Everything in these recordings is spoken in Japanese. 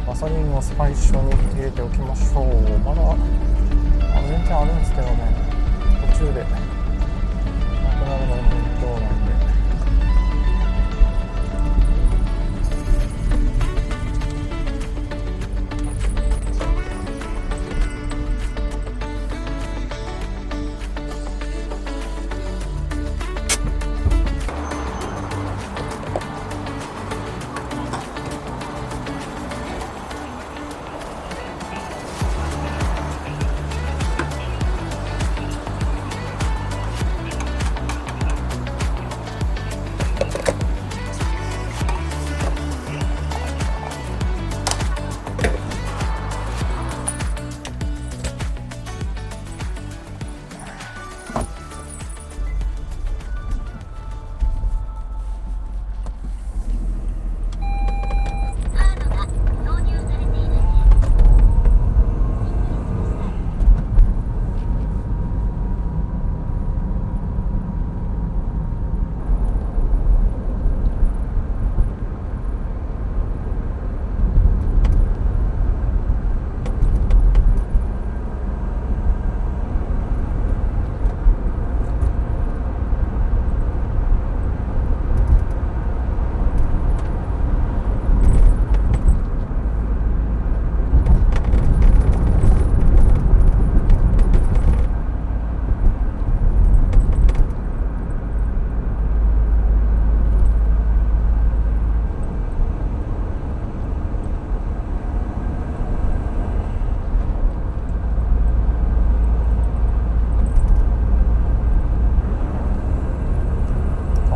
ガソリンを最初に入れておきましょう。まだ全然あるんですけどね、途中でなくなるのも面倒なんで。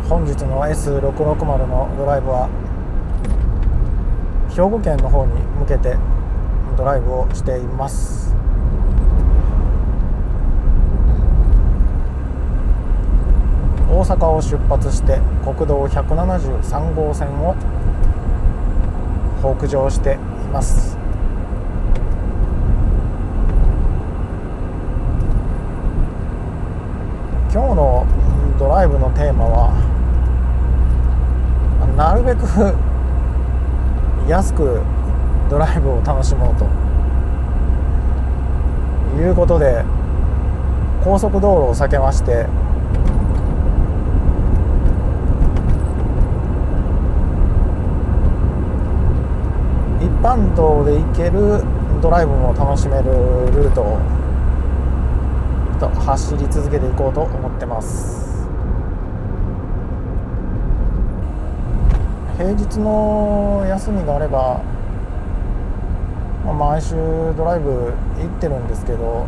本日の S660 のドライブは兵庫県の方に向けてドライブをしています。大阪を出発して国道173号線を北上しています。今日のドライブのテーマはなるべく安くドライブを楽しもうということで、高速道路を避けまして一般道で行けるドライブも楽しめるルートを走り続けていこうと思ってます。平日の休みがあれば、毎週ドライブ行ってるんですけど、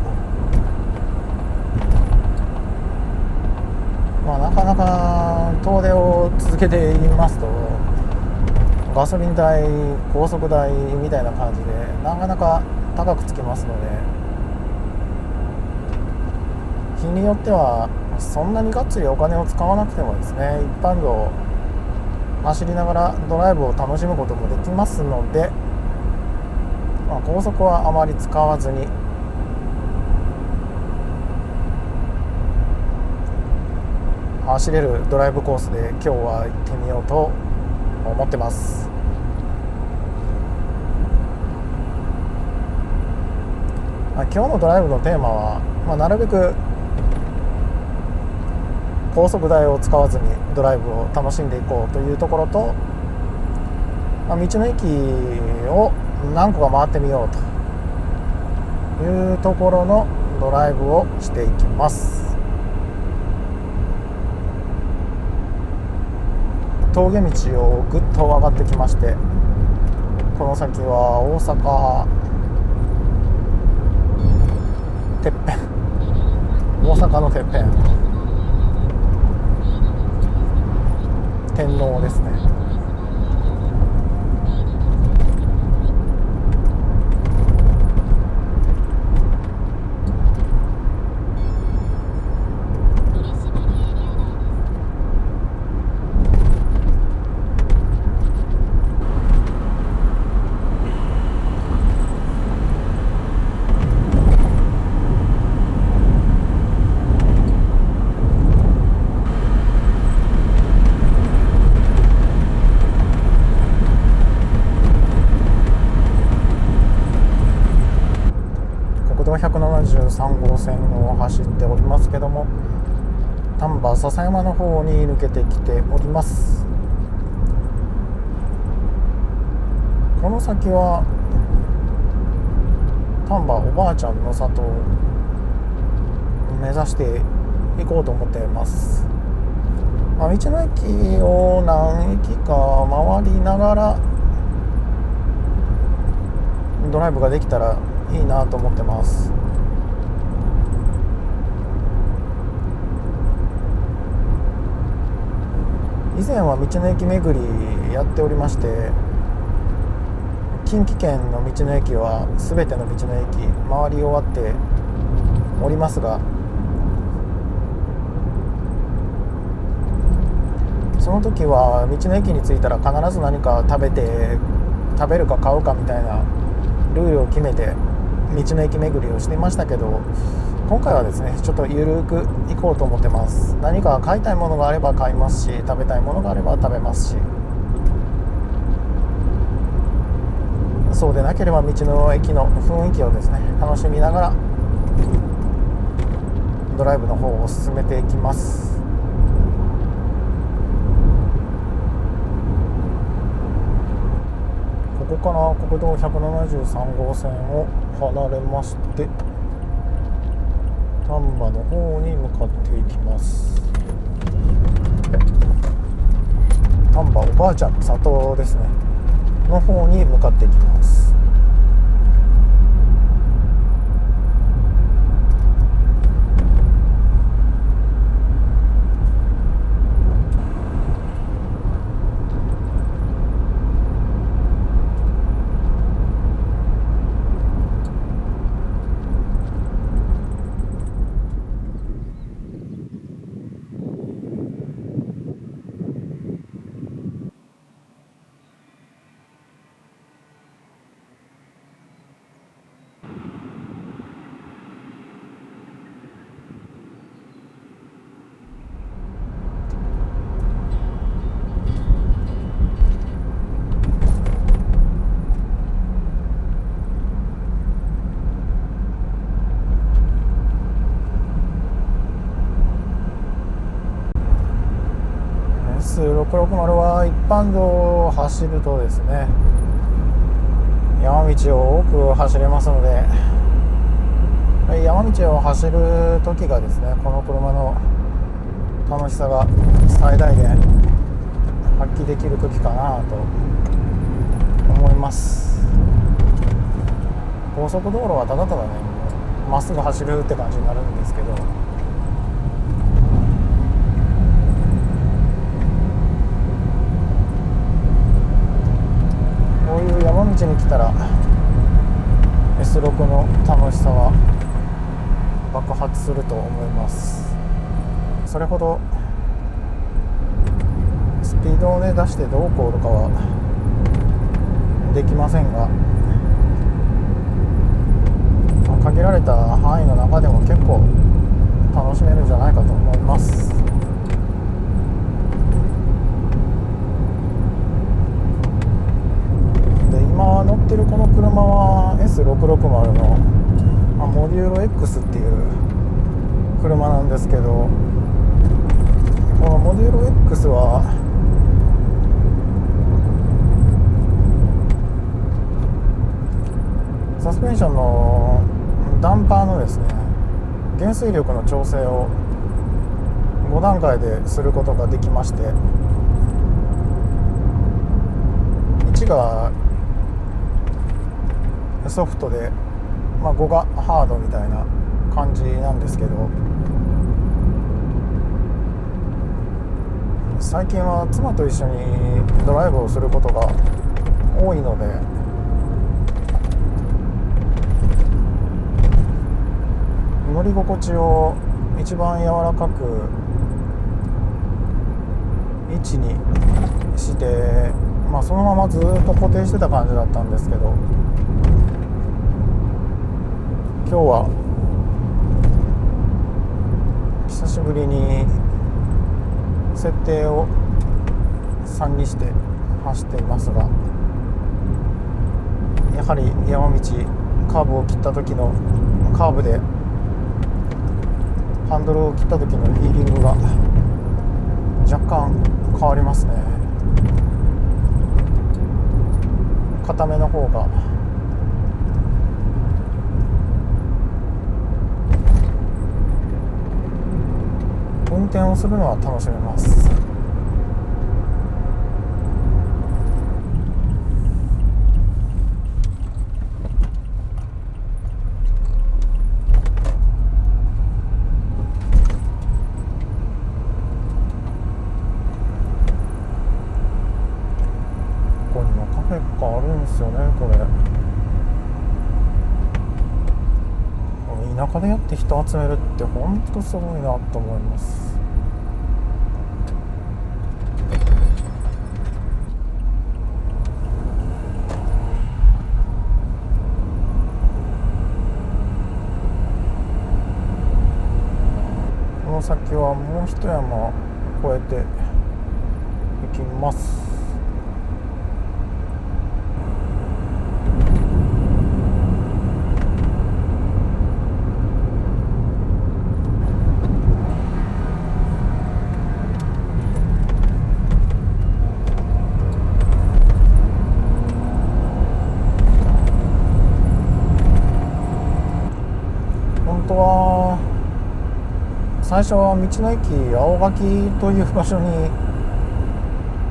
なかなか遠出を続けていますとガソリン代、高速代みたいな感じでなかなか高くつきますので、日によってはそんなにがっつりお金を使わなくてもですね、一般道を走りながらドライブを楽しむこともできますので、高速はあまり使わずに走れるドライブコースで今日は行ってみようと思ってます。今日のドライブのテーマは、なるべく高速代を使わずにドライブを楽しんでいこうというところと、道の駅を何個か回ってみようというところのドライブをしていきます。峠道をぐっと上がってきまして、この先は大阪てっぺん、大阪のてっぺん、天王ですね。173号線を走っておりますけども、丹波篠山の方に抜けてきております。この先は丹波おばあちゃんの里を目指していこうと思っています。道の駅を何駅か回りながらドライブができたらいいなと思ってます。以前は道の駅巡りやっておりまして、近畿圏の道の駅は全ての道の駅回り終わっておりますが、その時は道の駅に着いたら必ず何か食べるか買うかみたいなルールを決めて道の駅巡りをしていましたけど、今回はですねちょっとゆるく行こうと思ってます。何か買いたいものがあれば買いますし、食べたいものがあれば食べますし、そうでなければ道の駅の雰囲気をですね楽しみながらドライブの方を進めていきます。ここから国道173号線を離れまして丹波の方に向かっていきます。丹波おばあちゃんの里ですねの方に向かっていきます。660は一般道を走るとですね山道を多く走れますので、山道を走る時がですねこの車の楽しさが最大限発揮できる時かなと思います。高速道路はただただねまっすぐ走るって感じになるんですけど、こういう山道に来たら S6 の楽しさは爆発すると思います。それほどスピードをね出してどうこうとかはできませんが、限られた範囲の中でも結構楽しめるんじゃないかと思います。で今乗ってるこの車は S660 のモデューロ X っていう車なんですけど、このモデューロ X はサスペンションのダンパーのですね減衰力の調整を5段階ですることができまして、1がソフトで、5がハードみたいな感じなんですけど、最近は妻と一緒にドライブをすることが多いので、乗り心地を一番柔らかく位置にして、そのままずっと固定してた感じだったんですけど、今日は久しぶりに設定を3にして走っていますが、やはり山道カーブを切った時のカーブでハンドルを切った時のフィーリングが若干変わりますね。固めの方が運転をするのは楽しめます。ここにもカフェがあるんですよね。これ田舎でやって人集めるって本当すごいなと思います。この先はもう一山越えて行きます。本当は最初は道の駅青垣という場所に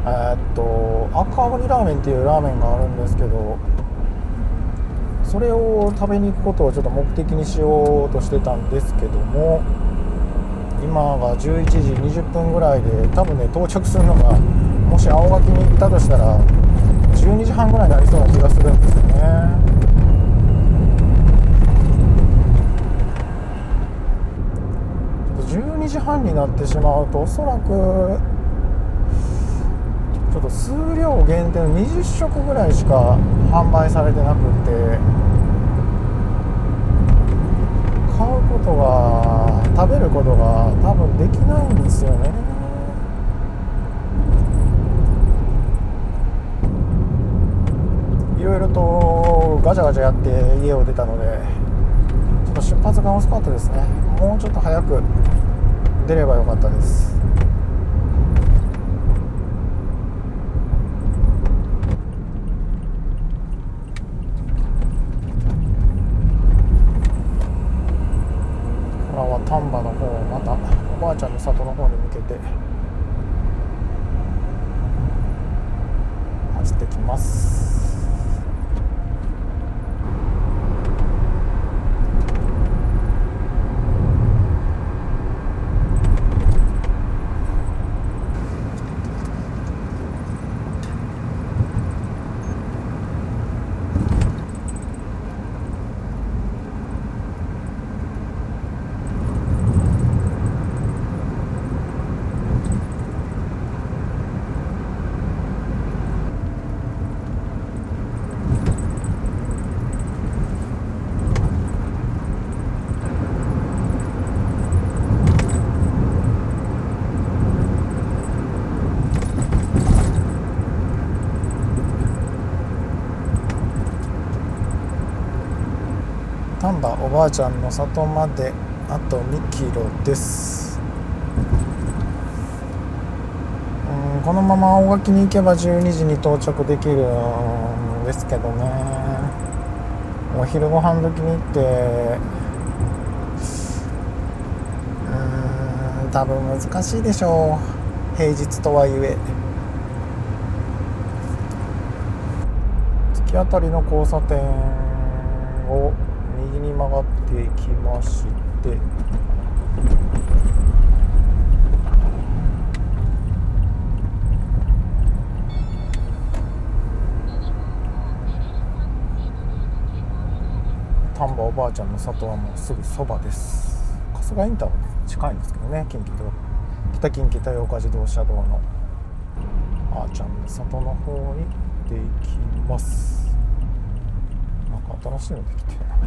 赤鬼ラーメンっていうラーメンがあるんですけど、それを食べに行くことをちょっと目的にしようとしてたんですけども、今が11時20分ぐらいで多分ね到着するのが、もし青垣に行ったとしたら12時半ぐらいになりそうな気がするんですよね。12時半になってしまうとおそらくちょっと数量限定の20食ぐらいしか販売されてなくて、買うことが食べることが多分できないんですよね。いろいろとガチャガチャやって家を出たのでちょっと出発が遅かったですね。もうちょっと早く出ればよかったです。これは丹波の方、またおばあちゃんの里の方に向けて走ってきます。丹波おばあちゃんの里まであと2キロです。このまま青垣に行けば12時に到着できるんですけどね、お昼ご飯時に行って多分難しいでしょう、平日とはいえ。突き当たりの交差点を右に曲がっていきまして、丹波おばあちゃんの里はもうすぐそばです。春日インターは近いんですけどね、北近畿豊岡自動車道のあーちゃんの里の方に行っていきます。なんか新しいのできてるな。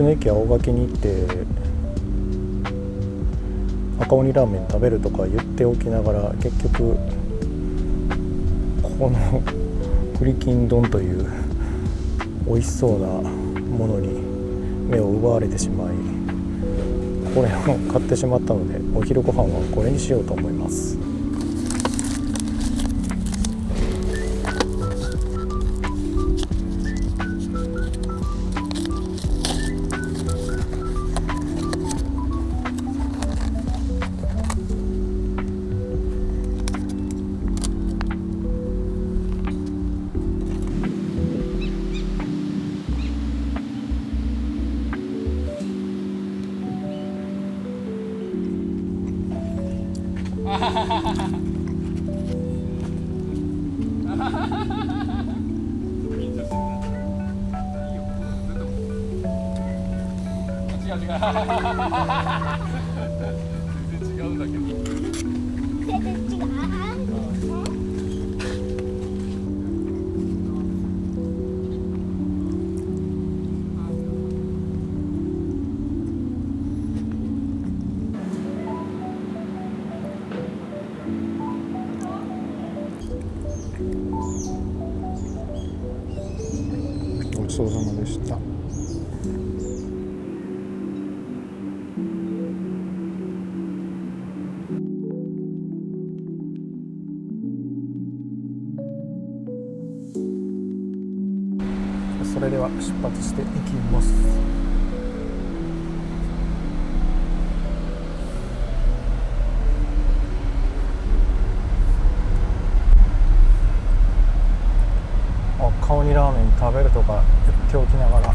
の駅青垣に行って赤鬼ラーメン食べるとか言っておきながら、結局この栗きん丼という美味しそうなものに目を奪われてしまい、これを買ってしまったので、お昼ご飯はこれにしようと思います。ごちそうさまでした。それでは出発していきます。赤鬼ラーメン食べるとか言っておきながら、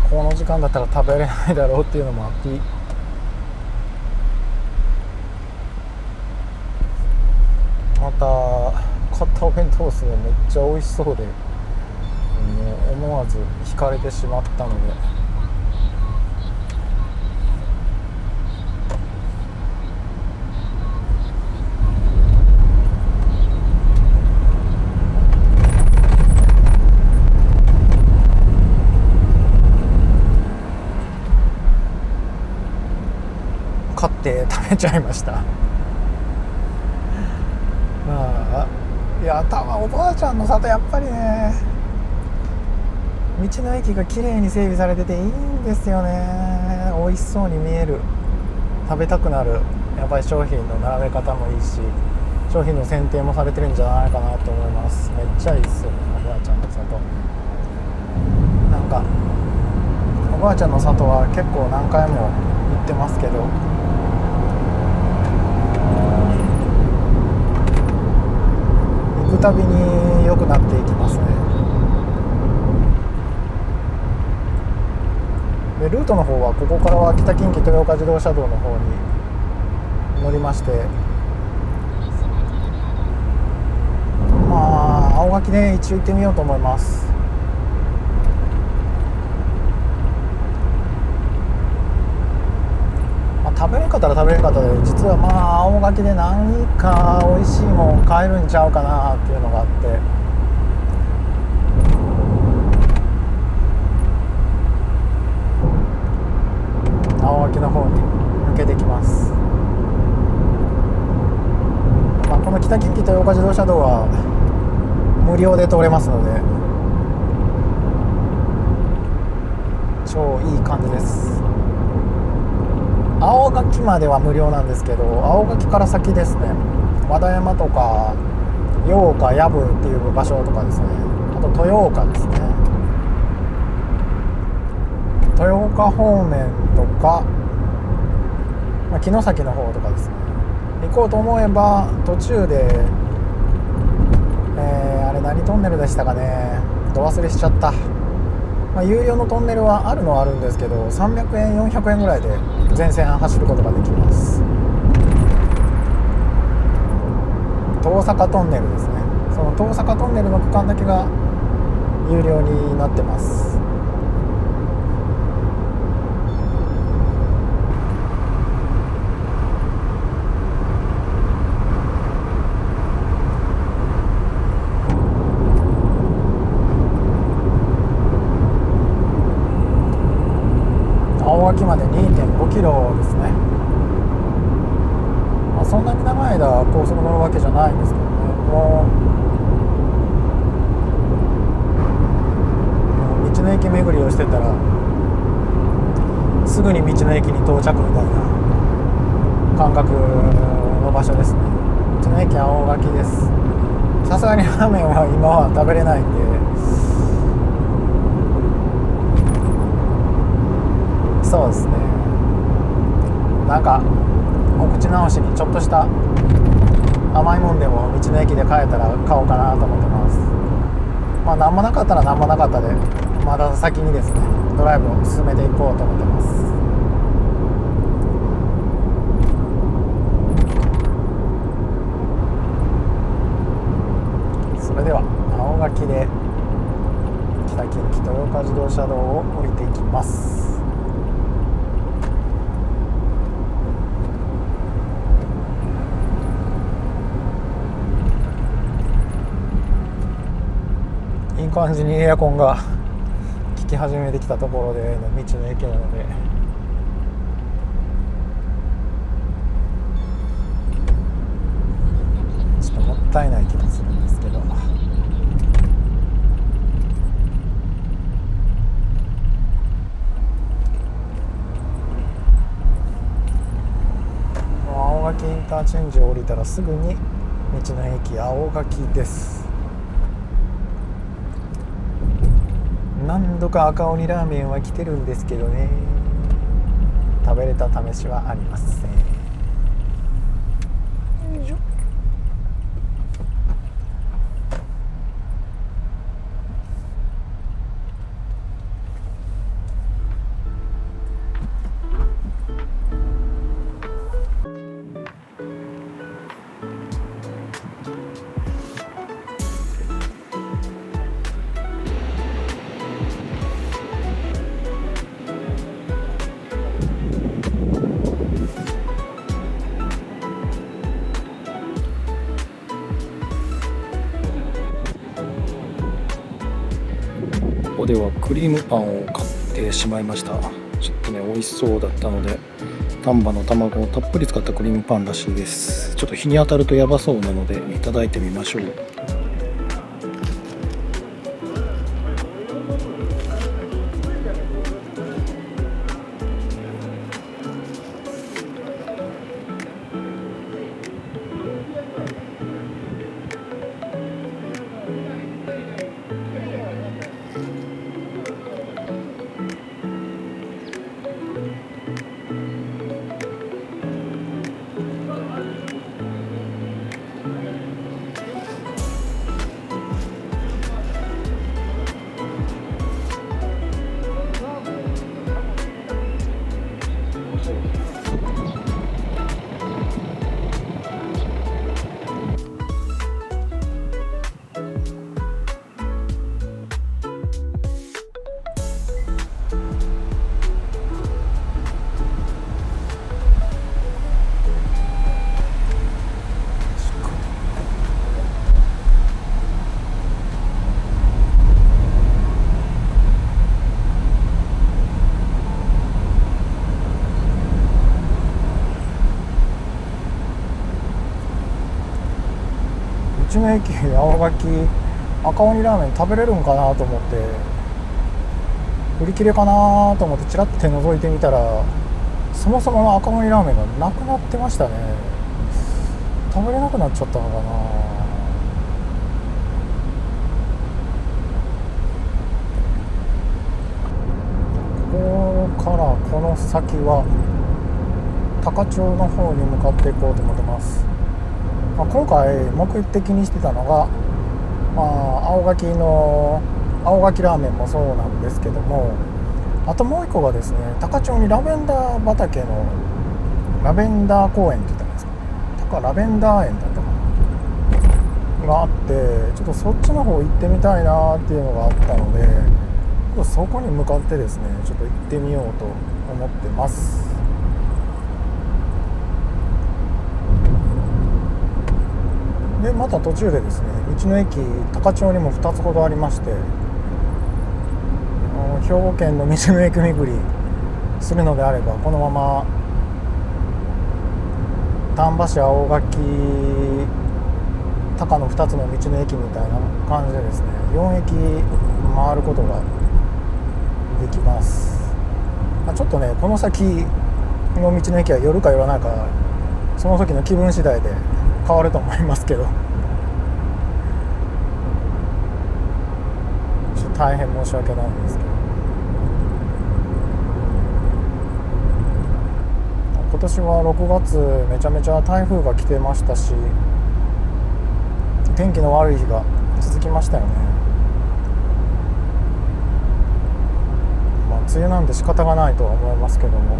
この時間だったら食べれないだろうっていうのもあって、また買ったお弁当数がめっちゃ美味しそうで、もう思わず惹かれてしまったので、買って食べちゃいました。いや、多分おばあちゃんの里、やっぱりね、道の駅が綺麗に整備されてていいんですよね。美味しそうに見える、食べたくなる、やっぱり商品の並べ方もいいし、商品の選定もされてるんじゃないかなと思います。めっちゃいいっすよね、おばあちゃんの里。なんかおばあちゃんの里は結構何回も行ってますけど、行くたびに良くなっていきますね。でルートの方は、ここからは北近畿豊岡自動車道の方に乗りまして、まあ青垣で一応行ってみようと思います。食べれんかったら食べれんかったで、実はまあ青垣で何か美味しいもん買えるんちゃうかなっていうのがあって、青垣の方に抜けてきます。まあ、この北近畿豊岡自動車道は無料で通れますので、超いい感じです。青垣までは無料なんですけど、青垣から先ですね、和田山とか八岡、藪っていう場所とかですね、あと豊岡ですね、豊岡方面とか、城崎の方とかですね、行こうと思えば途中で、あれ何トンネルでしたかね、ど忘れしちゃった。有料のトンネルはあるのはあるんですけど、300円400円ぐらいで全線走ることができます。東坂トンネルですね。その東坂トンネルの区間だけが有料になってます。そんなに長い間高速乗るわけじゃないんですけどね、もう道の駅巡りをしてたらすぐに道の駅に到着みたいな感覚の場所ですね。道の駅青垣です。さすがにラーメンは今は食べれないんで、そうですね、なんかお口直しにちょっとした甘いもんでも道の駅で買えたら買おうかなと思ってます。まあ何もなかったら何もなかったで、まだ先にですねドライブを進めていこうと思ってます。それでは青垣で北近畿豊岡自動車道を降りていきます。いい感じにエアコンが効き始めてきたところでの道の駅なので、ちょっともったいない気もするんですけど、青垣インターチェンジを降りたらすぐに道の駅青垣です。何度か赤鬼ラーメンは来てるんですけどね、食べれた試しはありません。よいしょ。ここではクリームパンを買ってしまいました。ちょっとね美味しそうだったので、丹波の卵をたっぷり使ったクリームパンらしいです。ちょっと日に当たるとやばそうなのでいただいてみましょう。道の駅青垣赤鬼ラーメン食べれるんかなと思って、売り切れかなと思ってチラッて覗いてみたら、そもそもの赤鬼ラーメンがなくなってましたね。食べれなくなっちゃったのかな。ここからこの先は高千穂の方に向かっていこうと思ってます。今回目的にしてたのが、青垣の青垣ラーメンもそうなんですけども、あともう一個がですね、高千穂にラベンダー畑のラベンダー公園って言ったんですかね、ラベンダー園だったかながあって、ちょっとそっちの方行ってみたいなっていうのがあったので、そこに向かってですねちょっと行ってみようと思ってます。でまた途中でですね、道の駅高千穂にも2つほどありまして、兵庫県の道の駅巡りするのであればこのまま丹波市青垣高野2つの道の駅みたいな感じでですね、4駅回ることができます。ちょっとね、この先の道の駅は寄るか寄らないか、その時の気分次第で変わると思いますけど、ちょっと大変申し訳ないんですけど、今年は6月めちゃめちゃ台風が来てましたし、天気の悪い日が続きましたよね。梅雨なんで仕方がないとは思いますけども、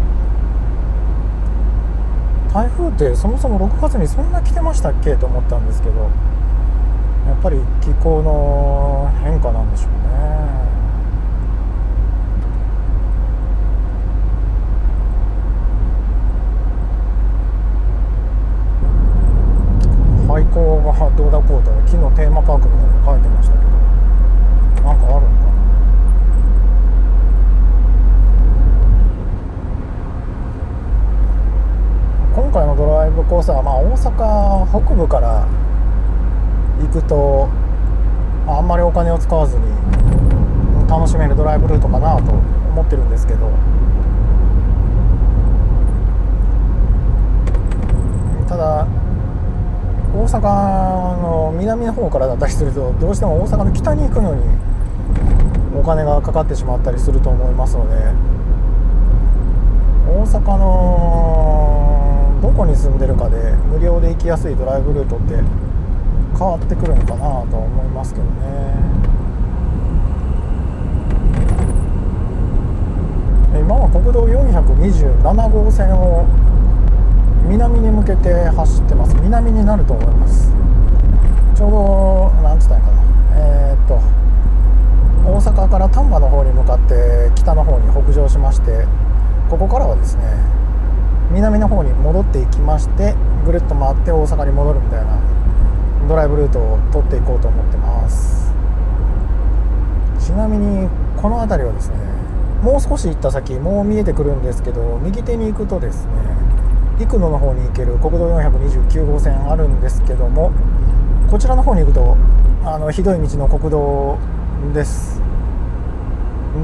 台風ってそもそも6月にそんな来てましたっけと思ったんですけど、やっぱり気候の変化なんでしょうね。廃校がどうだこうと昨日テーマパークみたいなの書いてましたけど、なんかあるのかな。今回のドライブコースは、大阪北部から行くとあんまりお金を使わずに楽しめるドライブルートかなと思ってるんですけど、ただ大阪の南の方からだったりすると、どうしても大阪の北に行くのにお金がかかってしまったりすると思いますので、大阪のどこに住んでるかで無料で行きやすいドライブルートって変わってくるのかなと思いますけどね。今は国道427号線を南に向けて走ってます。南になると思います。ちょうどなんつったんかな、大阪から丹波の方に向かって北の方に北上しまして、ここからはですね南の方に戻っていきまして、ぐるっと回って大阪に戻るみたいなドライブルートを取っていこうと思ってます。ちなみにこの辺りはですね、もう少し行った先もう見えてくるんですけど、右手に行くとですね生野の方に行ける国道429号線あるんですけども、こちらの方に行くとひどい道の国道です。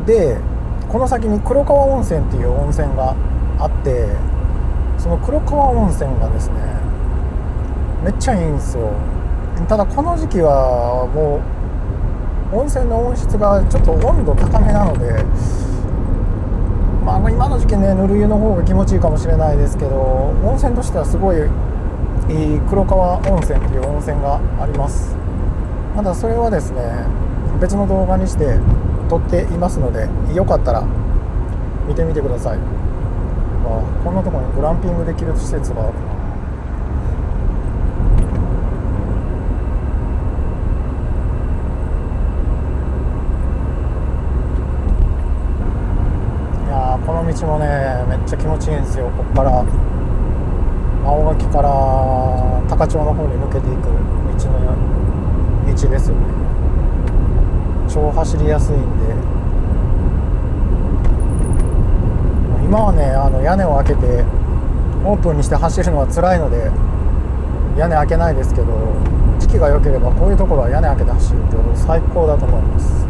でこの先に黒川温泉っていう温泉があって、その黒川温泉がですねめっちゃいいんですよ。ただこの時期はもう温泉の温室がちょっと温度高めなので、今の時期ねぬる湯の方が気持ちいいかもしれないですけど、温泉としてはすごいいい黒川温泉っていう温泉があります。ただそれはですね別の動画にして撮っていますので、よかったら見てみてください。こんなところにグランピングできる施設があるな。この道もねめっちゃ気持ちいいんですよ。ここから青垣から高千穂の方に抜けていく道ですよね。超走りやすいんで、今はね屋根を開けてオープンにして走るのは辛いので屋根開けないですけど、時期が良ければこういうところは屋根開けて走ると最高だと思います。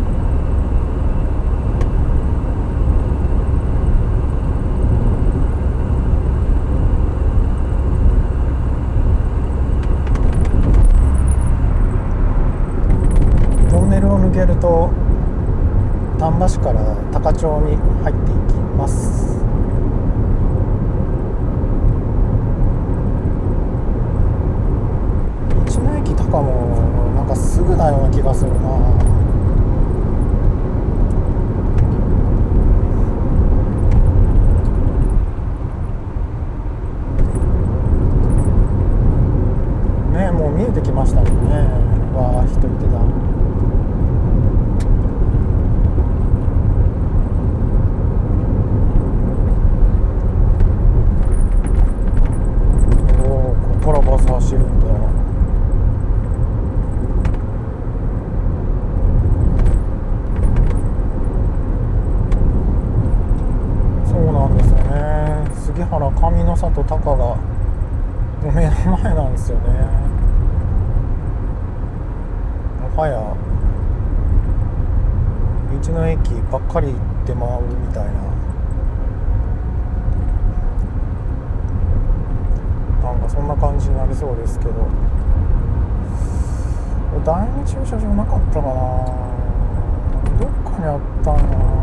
抜けると丹波市から高千穂に入っていきます。道の駅高もなんかすぐなような気がするな。ね、もう見えてきましたね。わあ、人いてた。走るんだ。そうなんですよね。杉原上の里高が5ですよね。もはや道の駅ばっかり行って回るみたいな、なんかそんな感じになりそうですけど、第二駐車場なかったかな、どっかにあったんやな。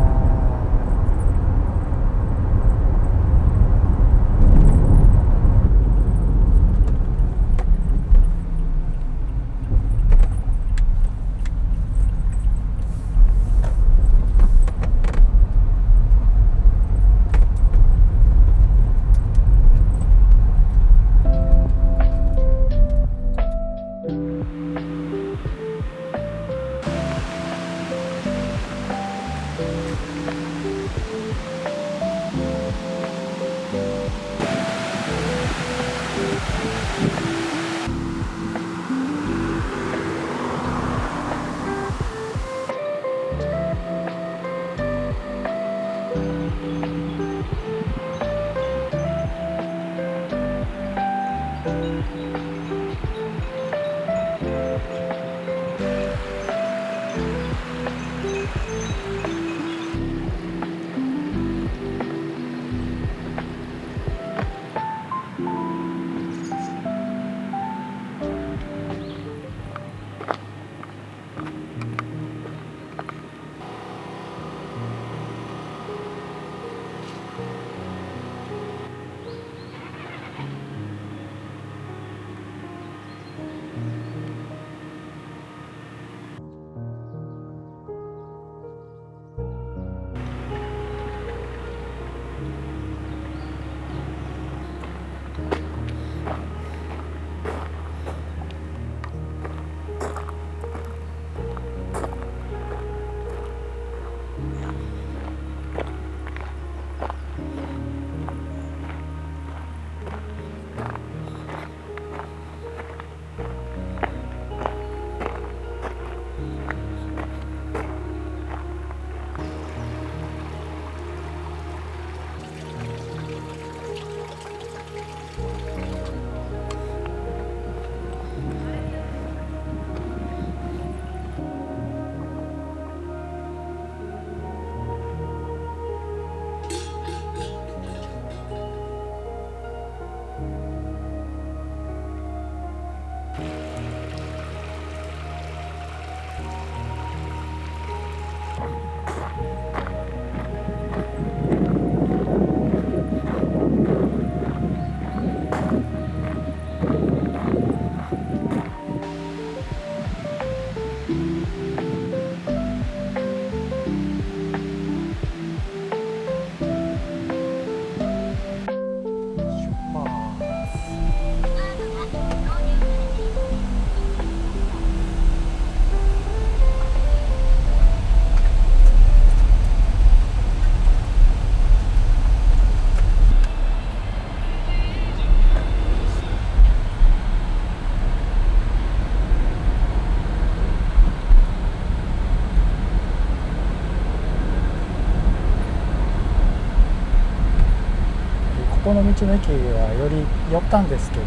ここの道の駅はより寄ったんですけど、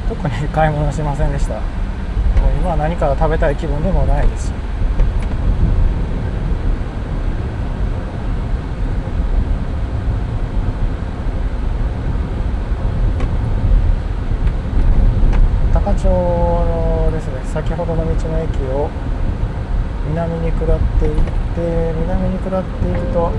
特に買い物しませんでした。もう今は何か食べたい気分でもないですし、高町のですね、先ほどの道の駅を南に下っていって、南に下っていると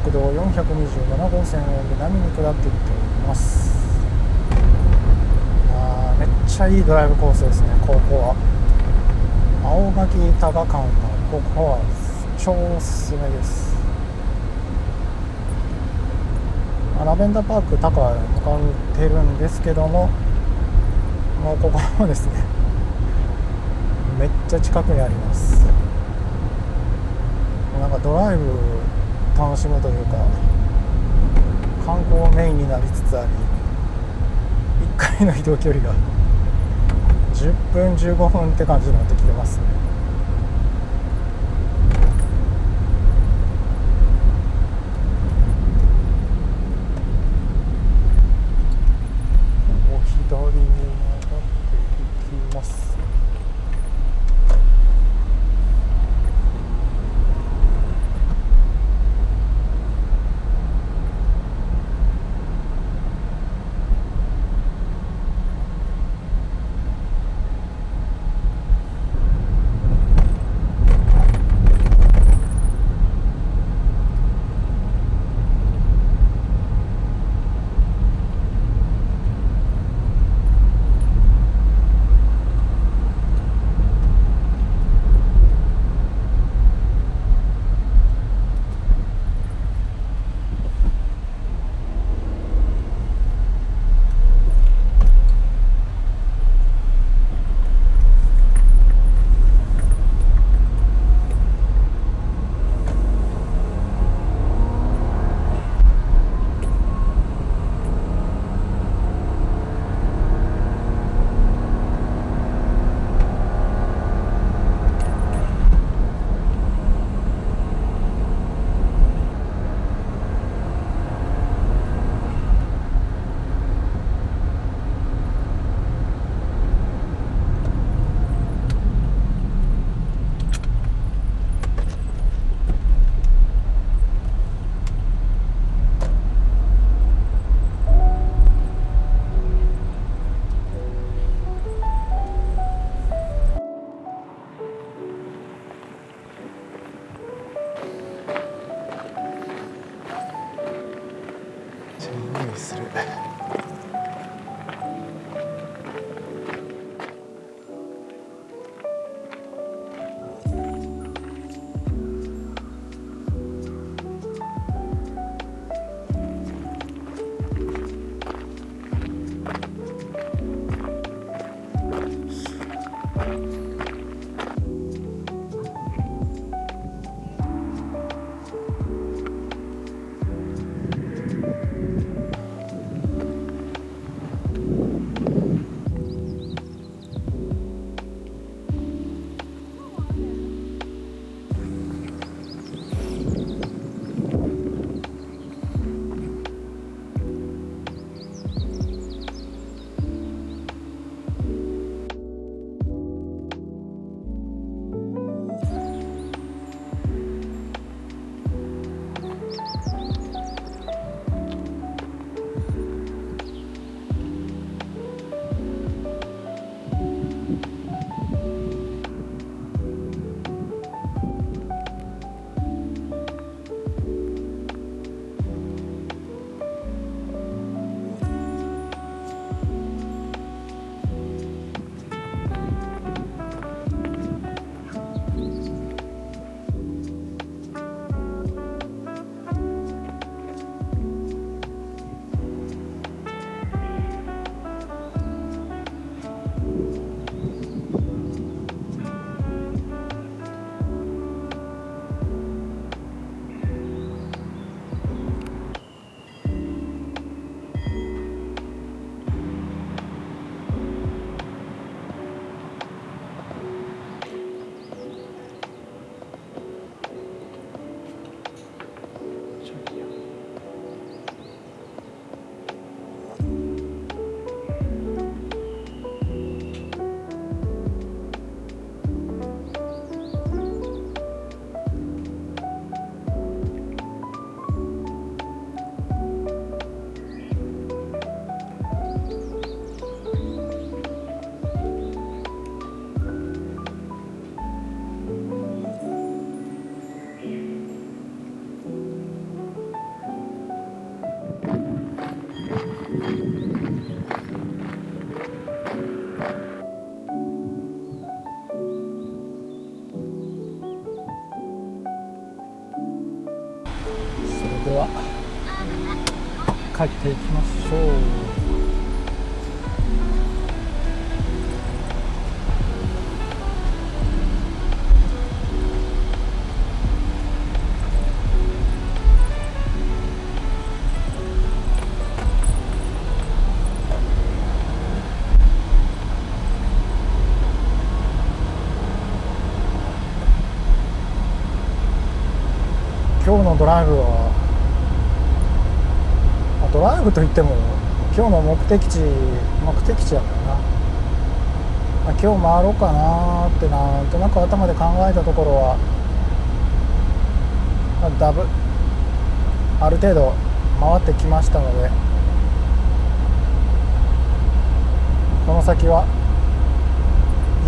国道427号線を南に下っていっております。めっちゃいいドライブコースですね。ここは青柿多賀間のここは超おすすめです。ラベンダーパーク高へ向かってるんですけども、もうここもですねめっちゃ近くにあります。なんかドライブ楽しむというか観光メインになりつつあり、1回の移動距離が10分15分って感じになってきてますね。お左に曲がっていきます。注意する。では帰っていきましょう。今日のドライブは、ドライブといっても今日の目的地やからな、今日回ろうかなってなんとなく頭で考えたところは、ある程度回ってきましたので、この先は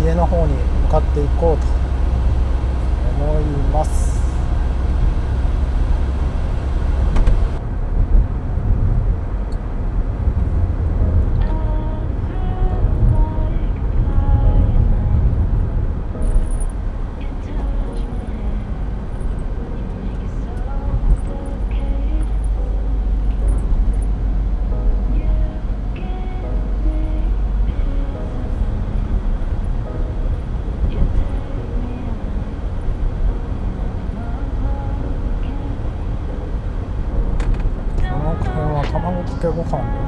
家の方に向かっていこうと思います。卵かけご飯